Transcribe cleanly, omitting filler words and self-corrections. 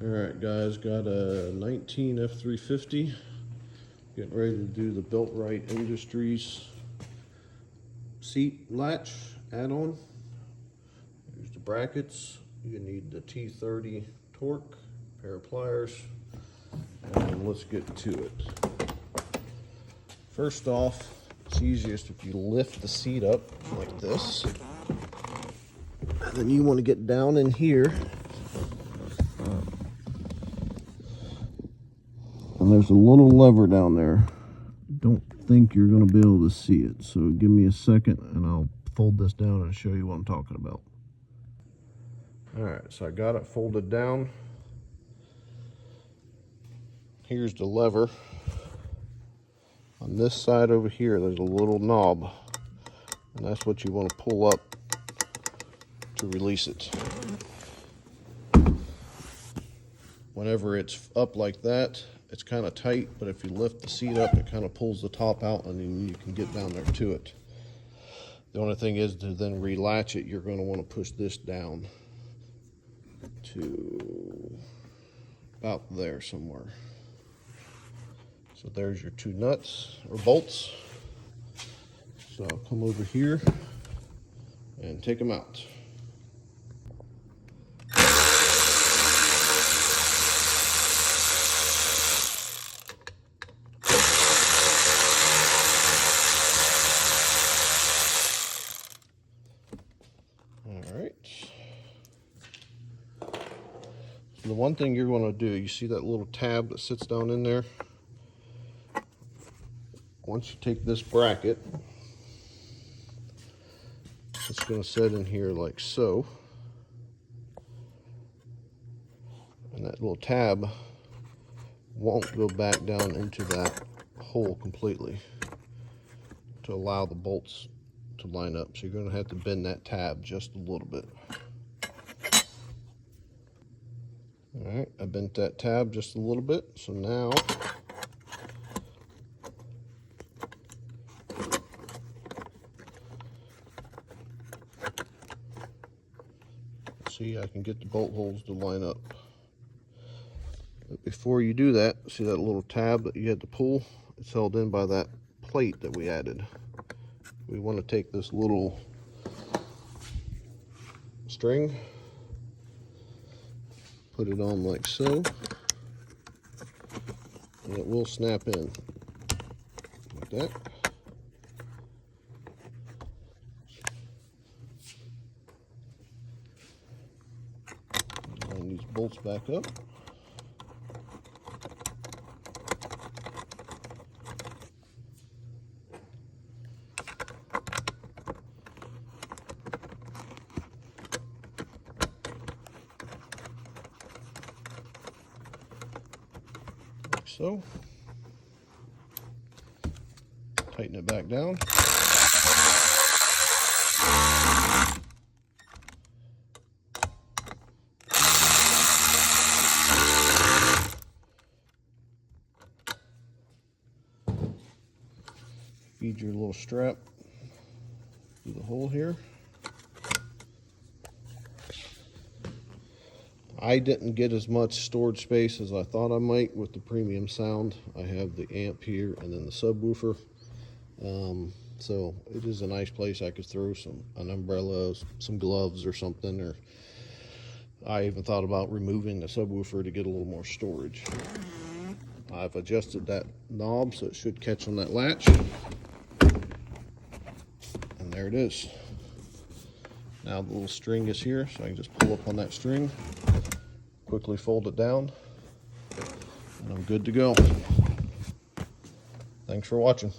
Alright guys, got a 19 F350. Getting ready to do the BuiltRight Industries seat latch add-on. Here's the brackets. You need the T30 torque, pair of pliers, and let's get to it. First off, it's easiest if you lift the seat up like this. And then you want to get down in here. And there's a little lever down there. Don't think you're going to be able to see it. So give me a second and I'll fold this down and show you what I'm talking about. Alright, so I got it folded down. Here's the lever. On this side over here, there's a little knob. And that's what you want to pull up to release it. Whenever it's up like that, it's kind of tight, but if you lift the seat up, it kind of pulls the top out and then you can get down there to it. The only thing is to then relatch it, you're going to want to push this down to about there somewhere. So there's your two nuts or bolts. So I'll come over here and take them out. Alright. So the one thing you're going to do, you see that little tab that sits down in there? Once you take this bracket, it's going to sit in here like so. And that little tab won't go back down into that hole completely to allow the bolts to line up. So you're going to have to bend that tab just a little bit. Alright, I bent that tab just a little bit. So now see, I can get the bolt holes to line up. But before you do that, see that little tab that you had to pull? It's held in by that plate that we added. We want to take this little string, put it on like so, and it will snap in like that. Line these bolts back up. Like so. Tighten it back down. Feed your little strap through the hole here. I didn't get as much storage space as I thought I might with the premium sound. I have the amp here and then the subwoofer. So it is a nice place. I could throw an umbrella, some gloves or something, or I even thought about removing the subwoofer to get a little more storage. I've adjusted that knob so it should catch on that latch. And there it is. Now the little string is here, so I can just pull up on that string, quickly fold it down, and I'm good to go. Thanks for watching.